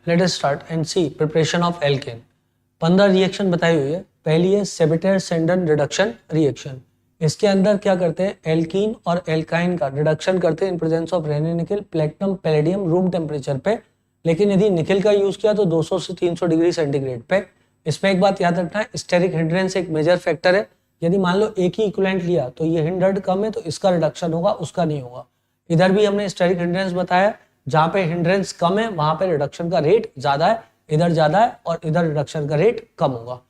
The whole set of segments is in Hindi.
Late us start and see preparation of alkane. 15 reaction बताई हुई है। पहली है सेबेटर-सेंडन रिडक्शन रिएक्शन। इसके अंदर क्या करते हैं, एल्कीन और एल्काइन का रिडक्शन करते हैं इन प्रेजेंस ऑफ रेनी निकल, प्लेटिनम, पैलेडियम रूम टेम्परेचर पे। लेकिन यदि निकल का यूज किया तो 200 से 300 डिग्री सेंटीग्रेड पे। इसमें एक बात याद रखना है, स्टेरिक हिंड्रेंस एक मेजर फैक्टर है। यदि मान लो एक ही इक्विवेलेंट लिया तो ये हिंडर्ड कम है तो इसका रिडक्शन होगा, उसका नहीं होगा। इधर भी हमने स्टेरिक हिंड्रेंस बताया, जहां पे हिंड्रेंस कम है वहां पे रिडक्शन का रेट ज्यादा है, इधर ज्यादा है और इधर रिडक्शन का रेट कम होगा।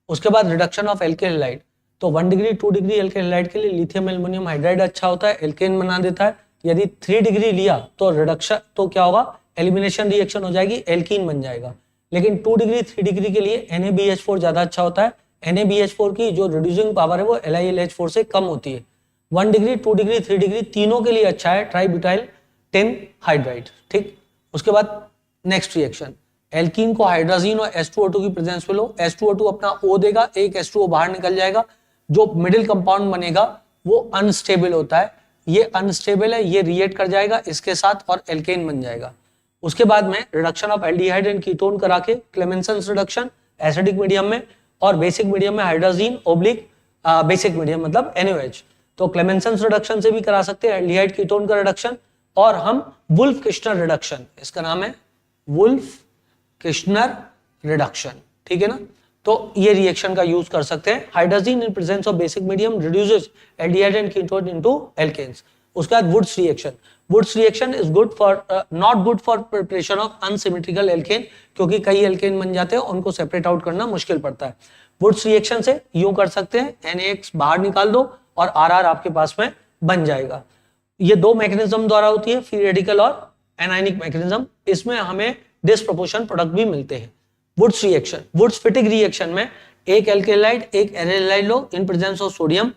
उसके बाद रिडक्शन ऑफ एल्केन हैलाइड, तो 1 डिग्री 2 डिग्री एल्केन हैलाइड के लिए लिथियम एल्युमिनियम हाइड्राइड अच्छा होता है, एल्केन बना देता है। यदि 3 डिग्री लिया तो रिडक्शन तो क्या होगा, एलिमिनेशन रिएक्शन हो जाएगी, एल्कीन बन जाएगा। लेकिन 2 डिग्री 3 डिग्री के लिए NaBH4 ज्यादा अच्छा होता है। NaBH4 की जो रिड्यूसिंग पावर है वो LiLH4 से कम होती है। 1 डिग्री 2 डिग्री 3 डिग्री तीनों के लिए अच्छा है ट्राइब्यूटाइल टिन हाइड्राइड। ठीक, उसके बाद नेक्स्ट रिएक्शन, एल्कीन को हाइड्रोजन और H2O2 की प्रेजेंस में लो, H2O2 अपना O देगा, एक H2O बाहर निकल जाएगा, जो मिडिल कंपाउंड बनेगा वो अनस्टेबल होता है। ये अनस्टेबल है, ये रिएक्ट कर जाएगा इसके साथ और एल्केन बन जाएगा। उसके बाद में reduction of aldehyde and ketone करा के क्लेमेंसन्स रिडक्शन एसिडिक मीडियम में और बेसिक मीडियम में हाइड्रोजन ओब्लिक बेसिक मीडियम मतलब NaOH। तो क्लेमेंसन्स रिडक्शन से भी करा सकते हैं एल्डिहाइड कीटोन का रिडक्शन। और हम वुल्फ किश्नर रिडक्शन, इसका नाम है वुल्फ किश्नर रिडक्शन, ठीक है ना। तो ये रिएक्शन का यूज कर सकते हैं। Hydrogen in presence of basic medium reduces aldehyde and ketone into alkanes. उसके बाद Wood's reaction, Wood's reaction is good for not good for preparation of unsymmetrical alkane, क्योंकि कई एल्केन बन जाते हैं, उनको सेपरेट आउट करना मुश्किल पड़ता है। वुड्स रिएक्शन से यूं कर सकते हैं, NaX बाहर निकाल दो और RR आपके पास में बन जाएगा। ये दो मैकेनिज्म द्वारा होती है, फ्री रेडिकल और एनायनिक मैकेनिज्म। इसमें हमें डिस्प्रोपोर्शन प्रोडक्ट भी मिलते हैं। Wurtz reaction, Wurtz Fittig reaction में एक एल्केलाइड एक एराइलाइड लो, in presence of sodium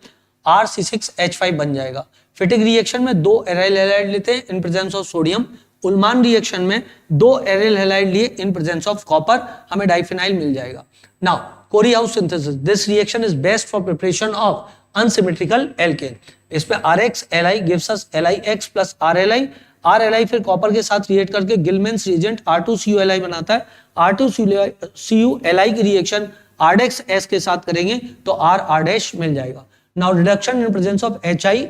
RC6H5 बन जाएगा। फिटिक रिएक्शन में 2 एराइल हैलाइड लेते हैं in presence of sodium. Ullmann reaction में 2 एराइल हैलाइड लिए इन प्रेजेंस ऑफ कॉपर, हमें डाइफिनाइल मिल जाएगा। Now Corey House synthesis, this reaction is best for preparation of unsymmetrical alkane. इसमें RX Li gives us LiX plus RLi, RLi फिर कॉपर के साथ रिएक्ट करके गिलमेंस रिएजेंट R2CuLi बनाता है। R2CuLi की रिएक्शन RDX S के साथ करेंगे तो R मिल जाएगा। Now reduction in presence of HI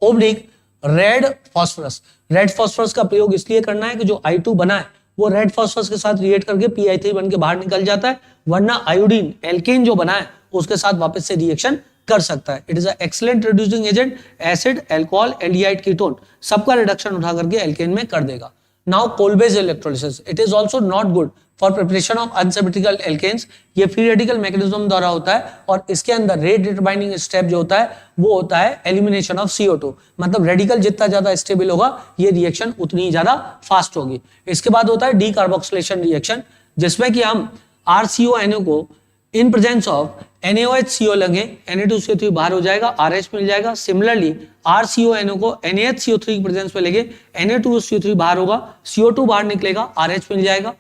oblique red phosphorus. Red phosphorus का प्रयोग इसलिए करना है कि जो I2 बना है वो रेड फास्फोरस के साथ रिएक्ट करके PI3 बन के बाहर निकल जाता है, वरना आयोडीन एल्केन जो बना है उसके साथ वापस से रिएक्शन कर सकता है। It is excellent reducing agent, acid, alcohol, aldehyde, ketone सबका रिडक्शन उठा करके एल्केन में कर देगा। Now Kolbe's electrolysis, it is also not good for preparation of unsymmetrical alkanes. ये फ्री रेडिकल मैकेनिज्म द्वारा होता है और इसके अंदर रेट डिटरमाइनिंग स्टेप जो होता है वो होता है एलिमिनेशन ऑफ CO2। मतलब रेडिकल जितना ज्यादा स्टेबल होगा ये रिएक्शन उतनी ही ज्यादा फास्ट होगी। इसके बाद होता है डीकार्बोक्सिलेशन रिएक्शन, जिसमें कि हम RCONO को इन प्रेजेंस ऑफ NaOH लगे, Na2CO3 बाहर हो जाएगा, RH मिल जाएगा। सिमिलरली RCONO को NaHCO3 की प्रेजेंस में लेंगे, Na2CO3 बाहर होगा, CO2 बाहर निकलेगा, RH मिल जाएगा।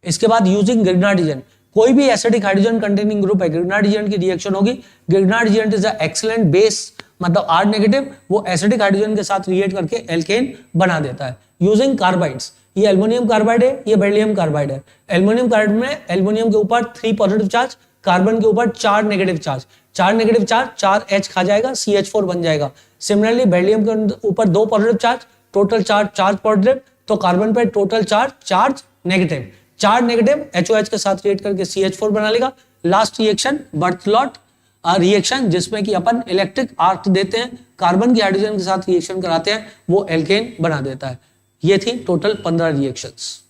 इसके बाद यूजिंग ग्रिग्नार्ड एजेंट, कोई भी एसिडिक हाइड्रोजन कंटेनिंग ग्रुप है, ग्रिग्नार्ड एजेंट की रिएक्शन होगी। Grignard agent is a excellent base, मतलब R नेगेटिव, वो एसिडिक हाइड्रोजन के साथ रिएक्ट करके एल्केन बना देता है। यूजिंग कार्बाइड्स, ये एल्युमिनियम कार्बाइड है, ये बेरिलियम कार्बाइड है। एल्युमिनियम कार्बाइड में एल्युमिनियम के ऊपर 3 पॉजिटिव चार्ज, कार्बन के ऊपर 4 negative charge, 4 negative charge 4 H खा जाएगा, CH4 बन जाएगा। सिमिलरली बेरिलियम के ऊपर 2 positive charge, total charge 4 positive, तो कार्बन पे total charge negative, 4 negative HOH के साथ रिएक्ट करके CH4 बना लेगा। लास्ट रिएक्शन बर्थलॉट रिएक्शन, जिसमें कि अपन इलेक्ट्रिक आर्क देते हैं, कार्बन की हाइड्रोजन के साथ रिएक्शन कराते हैं, वो एल्केन बना देता है। ये थी टोटल 15 रिएक्शंस।